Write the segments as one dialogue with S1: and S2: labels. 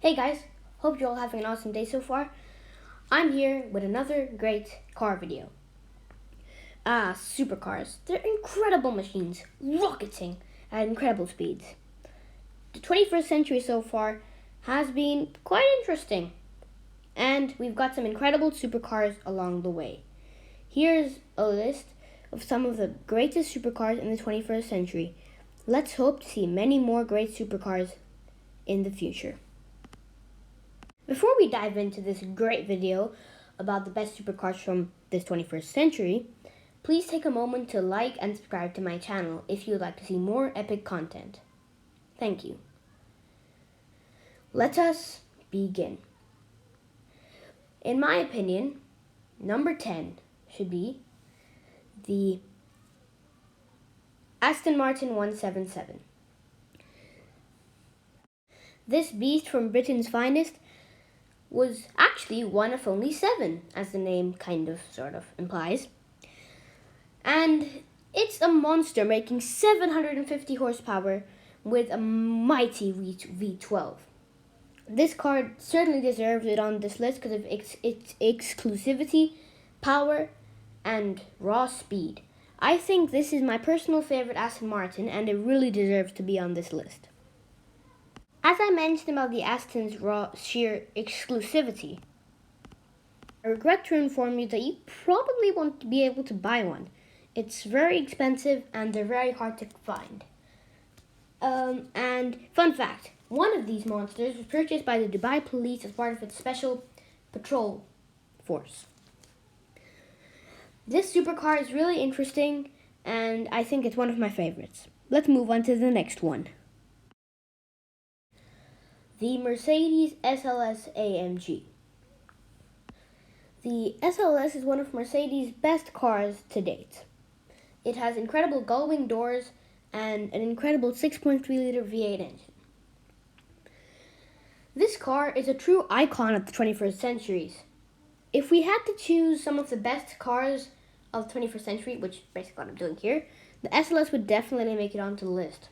S1: Hey guys, hope you're all having an awesome day so far. I'm here with another great car video. Supercars. They're incredible machines, rocketing at incredible speeds. The 21st century so far has been quite interesting, and we've got some incredible supercars along the way. Here's a list of some of the greatest supercars in the 21st century. Let's hope to see many more great supercars in the future. Before we dive into this great video about the best supercars from this 21st century, please take a moment to like and subscribe to my channel if you would like to see more epic content. Thank you. Let us begin. In my opinion, number 10 should be the Aston Martin 177. This beast from Britain's finest was actually one of only 7, as the name sort of implies. And it's a monster making 750 horsepower with a mighty V12. This car certainly deserves it on this list because of its exclusivity, power, and raw speed. I think this is my personal favorite Aston Martin, and it really deserves to be on this list. As I mentioned about the Aston's raw sheer exclusivity, I regret to inform you that you probably won't be able to buy one. It's very expensive and they're very hard to find. And fun fact, one of these monsters was purchased by the Dubai police as part of its special patrol force. This supercar is really interesting and I think it's one of my favorites. Let's move on to the next one. The Mercedes SLS AMG. The SLS is one of Mercedes' best cars to date. It has incredible gull-wing doors and an incredible 6.3-liter V8 engine. This car is a true icon of the 21st century. If we had to choose some of the best cars of the 21st century, which is basically what I'm doing here, the SLS would definitely make it onto the list.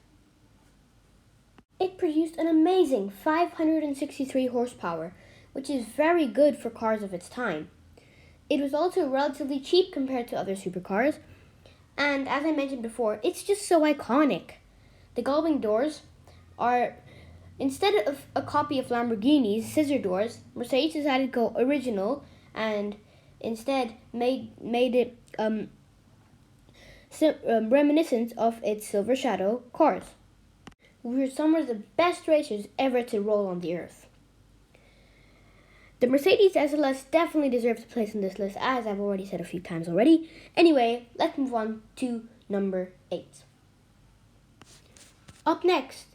S1: It produced an amazing 563 horsepower, which is very good for cars of its time. It was also relatively cheap compared to other supercars, and as I mentioned before, it's just so iconic. The gull-wing doors are, instead of a copy of Lamborghini's scissor doors, Mercedes decided to go original and instead made it reminiscent of its Silver Shadow cars. We were some of the best racers ever to roll on the earth. The Mercedes SLS definitely deserves a place on this list, as I've already said a few times already. Anyway, let's move on to number 8. Up next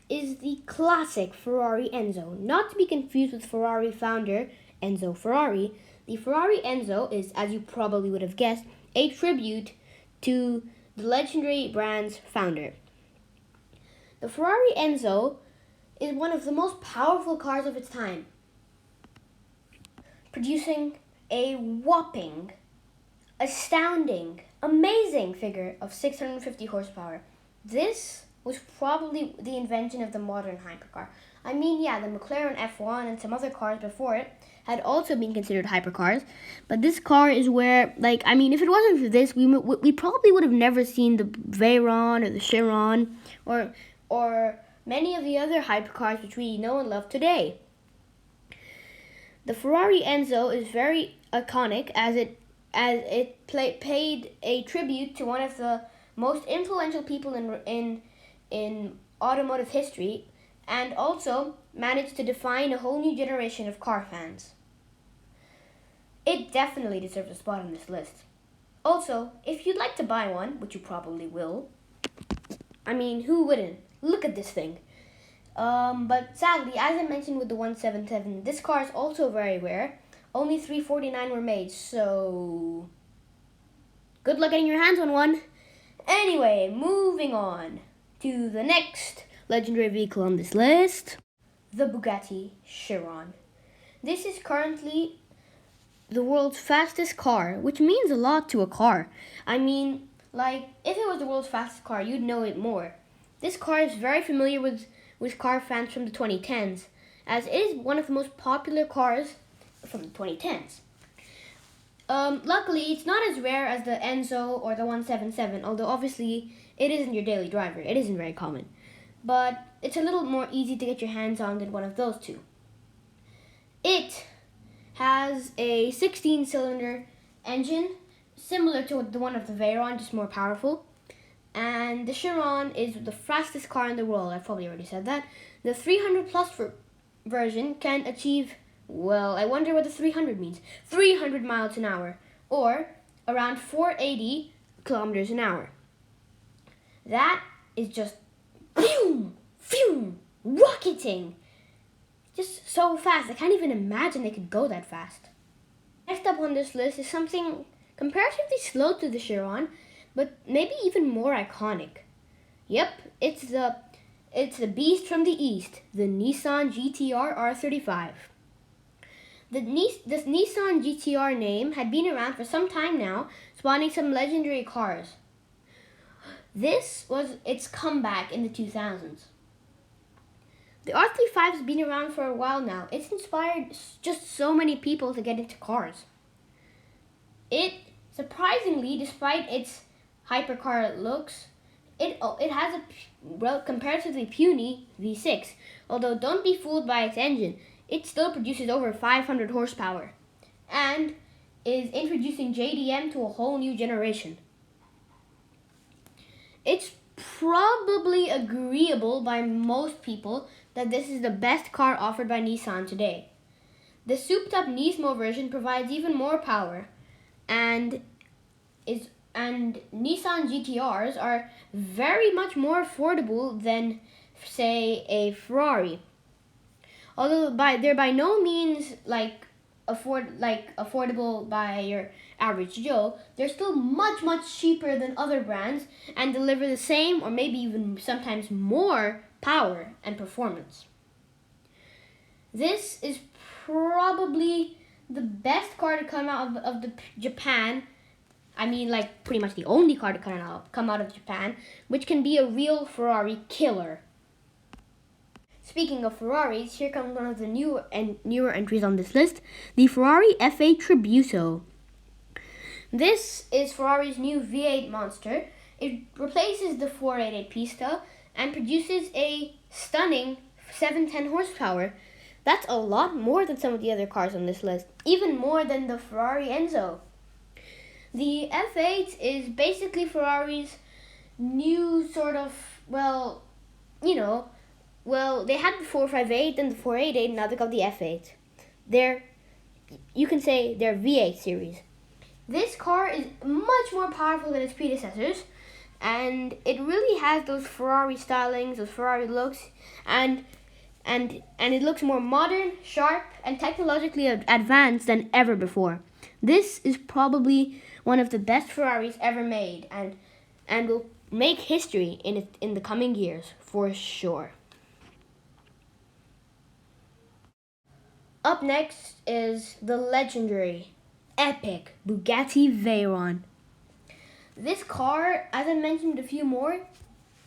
S1: is the classic Ferrari Enzo, not to be confused with Ferrari founder Enzo Ferrari. The Ferrari Enzo is, as you probably would have guessed, a tribute to the legendary brand's founder. The Ferrari Enzo is one of the most powerful cars of its time, producing a whopping, astounding, amazing figure of 650 horsepower. This was probably the invention of the modern hypercar. I mean, yeah, the McLaren F1 and some other cars before it had also been considered hypercars, but this car is where, if it wasn't for this, we probably would have never seen the Veyron or the Chiron or many of the other hypercars which we know and love today. The Ferrari Enzo is very iconic as it paid a tribute to one of the most influential people in automotive history, and also managed to define a whole new generation of car fans. It definitely deserves a spot on this list. Also, if you'd like to buy one, which you probably will, who wouldn't? Look at this thing. But sadly, as I mentioned with the 177, this car is also very rare. Only 349 were made, so good luck getting your hands on one. Anyway, moving on to the next legendary vehicle on this list, the Bugatti Chiron. This is currently the world's fastest car, which means a lot to a car. If it was the world's fastest car, you'd know it more. This car is very familiar with car fans from the 2010s, as it is one of the most popular cars from the 2010s. Luckily, it's not as rare as the Enzo or the 177, although obviously it isn't your daily driver. It isn't very common. But it's a little more easy to get your hands on than one of those two. It has a 16-cylinder engine, similar to the one of the Veyron, just more powerful. And the Chiron is the fastest car in the world. I've probably already said that. The 300 plus version can achieve, well, I wonder what the 300 means. 300 miles an hour, or around 480 kilometers an hour. That is just phew, phew, rocketing. Just so fast. I can't even imagine they could go that fast. Next up on this list is something comparatively slow to the Chiron, but maybe even more iconic. Yep, it's the beast from the east, the Nissan GTR R35. The Nissan GTR name had been around for some time now, spawning some legendary cars. This was its comeback in the 2000s. The R35 has been around for a while now. It's inspired just so many people to get into cars. It, surprisingly, despite its hypercar looks, it has a comparatively puny V6. Although don't be fooled by its engine. It still produces over 500 horsepower and is introducing JDM to a whole new generation. It's probably agreeable by most people that this is the best car offered by Nissan today. The souped-up Nismo version provides even more power, and Nissan GTRs are very much more affordable than, say, a Ferrari. Although they're by no means affordable by your average Joe, they're still much cheaper than other brands and deliver the same or maybe even sometimes more power and performance. This is probably the best car to come out of Japan. I mean, like, pretty much the only car to come out of Japan, which can be a real Ferrari killer. Speaking of Ferraris, here comes one of the newer entries on this list, the Ferrari F8 Tributo. This is Ferrari's new V8 monster. It replaces the 488 Pista and produces a stunning 710 horsepower. That's a lot more than some of the other cars on this list, even more than the Ferrari Enzo. The F8 is basically Ferrari's new sort of, they had the 458 and the 488, now they got the F8. You can say they're V8 series. This car is much more powerful than its predecessors, and it really has those Ferrari stylings, those Ferrari looks, and it looks more modern, sharp, and technologically advanced than ever before. This is probably one of the best Ferraris ever made, and will make history in the coming years for sure. Up next is the legendary, epic Bugatti Veyron. This car, as I mentioned a few more,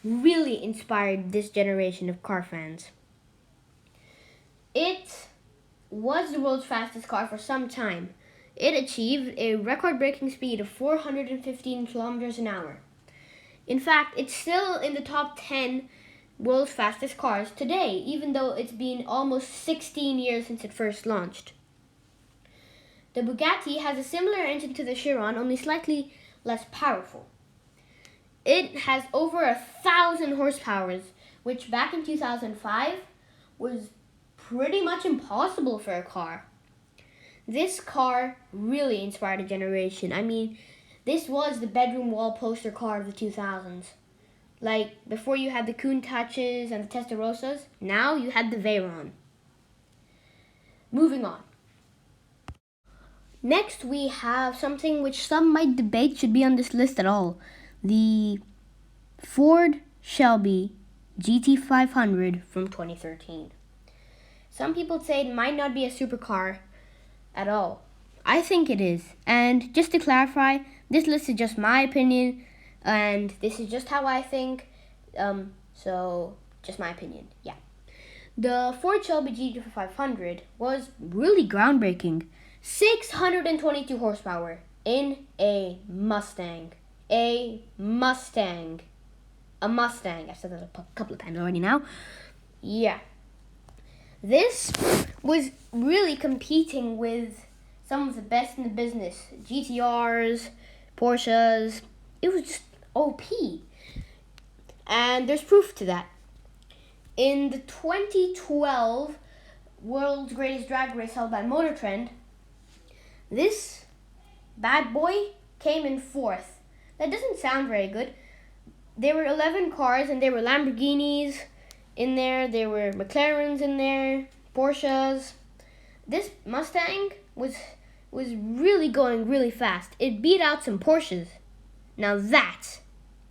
S1: really inspired this generation of car fans. It was the world's fastest car for some time. It achieved a record-breaking speed of 415 kilometers an hour. In fact, it's still in the top 10 world's fastest cars today, even though it's been almost 16 years since it first launched. The Bugatti has a similar engine to the Chiron, only slightly less powerful. It has over 1,000 horsepower, which back in 2005 was pretty much impossible for a car. This car really inspired a generation. I mean, this was the bedroom wall poster car of the 2000s. Like, before you had the Countachs and the Testarossas, now you had the Veyron. Moving on. Next, we have something which some might debate should be on this list at all. The Ford Shelby GT500 from 2013. Some people say it might not be a supercar at all. I think it is. And just to clarify, this list is just my opinion, and this is just how I think. So, just my opinion, yeah. The Ford Shelby GT500 was really groundbreaking. 622 horsepower in a Mustang. A Mustang. A Mustang. I've said that a couple of times already now. Yeah. This was really competing with some of the best in the business. GTRs, Porsches. It was just OP. And there's proof to that. In the 2012 World's Greatest Drag Race held by Motor Trend, this bad boy came in 4th. That doesn't sound very good. There were 11 cars, and there were Lamborghinis in there were McLarens in there, Porsches. This Mustang was really going really fast. It beat out some Porsches. Now that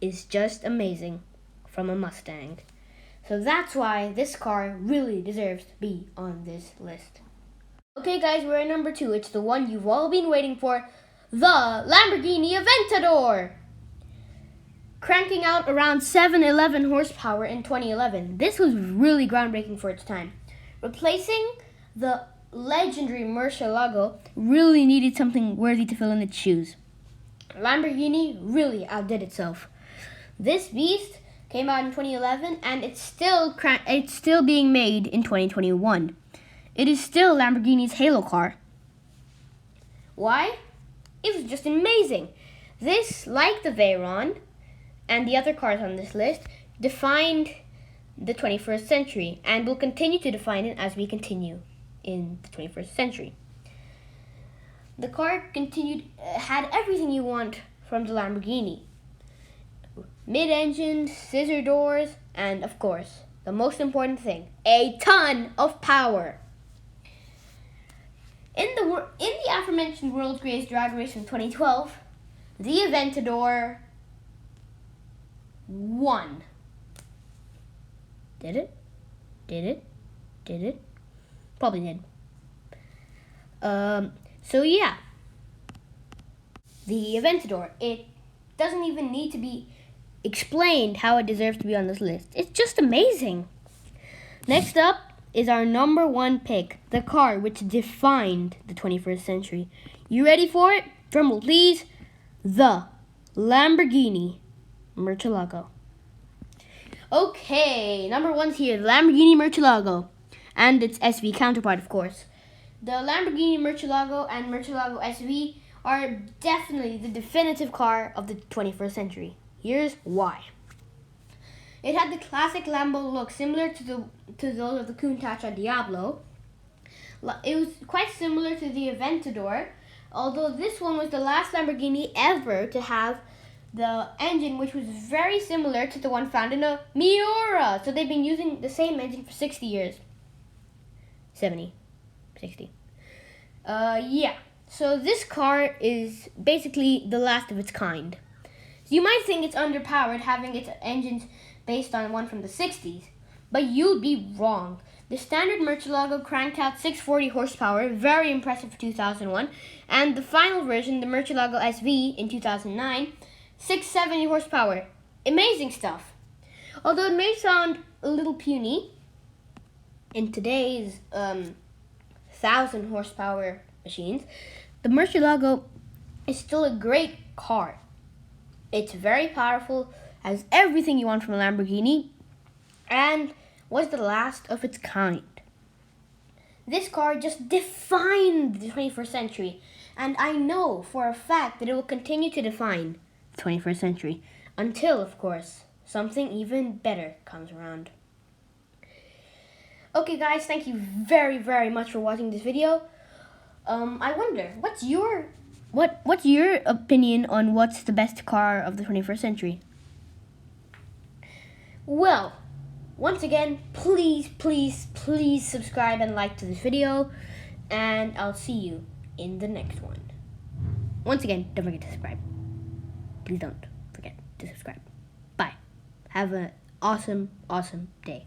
S1: is just amazing from a Mustang. So that's why this car really deserves to be on this list. Okay guys, we're at number 2. It's the one you've all been waiting for, the Lamborghini Aventador. Cranking out around 711 horsepower in 2011. This was really groundbreaking for its time. Replacing the legendary Murcielago really needed something worthy to fill in its shoes. Lamborghini really outdid itself. This beast came out in 2011, and it's still being made in 2021. It is still Lamborghini's halo car. Why? It was just amazing. This, like the Veyron and the other cars on this list, defined the 21st century and will continue to define it as we continue in the 21st century. The car had everything you want from the Lamborghini. Mid-engine, scissor doors, and of course, the most important thing, a ton of power. In the aforementioned World's Greatest Drag Race in 2012, the Aventador won. Did it? Did it? Did it? Probably did. So yeah. The Aventador, it doesn't even need to be explained how it deserves to be on this list. It's just amazing. Next up is our number 1 pick, the car which defined the 21st century. You ready for it? Drumroll please. The Lamborghini Murcielago. Okay, number 1's here, the Lamborghini Murcielago, and its SV counterpart, of course. The Lamborghini Murcielago and Murcielago SV are definitely the definitive car of the 21st century. Here's why. It had the classic Lambo look, similar to those of the Countach Diablo. It was quite similar to the Aventador, although this one was the last Lamborghini ever to have the engine, which was very similar to the one found in a Miura. So they've been using the same engine for 60 years. 70. 60. Yeah. So this car is basically the last of its kind. So you might think it's underpowered, having its engines based on one from the 60s, but you'd be wrong. The standard Murcielago cranked out 640 horsepower, very impressive for 2001, and the final version, the Murcielago SV in 2009, 670 horsepower. Amazing stuff. Although it may sound a little puny in today's 1,000 horsepower machines, the Murcielago is still a great car. It's very powerful, has everything you want from a Lamborghini, and was the last of its kind. This car just defined the 21st century, and I know for a fact that it will continue to define the 21st century until, of course, something even better comes around. Okay guys, thank you very, very much for watching this video. I wonder, what's your opinion on what's the best car of the 21st century? Well, once again, please, please, please subscribe and like to this video, and I'll see you in the next one. Once again, don't forget to subscribe. Please don't forget to subscribe. Bye. Have an awesome, awesome day.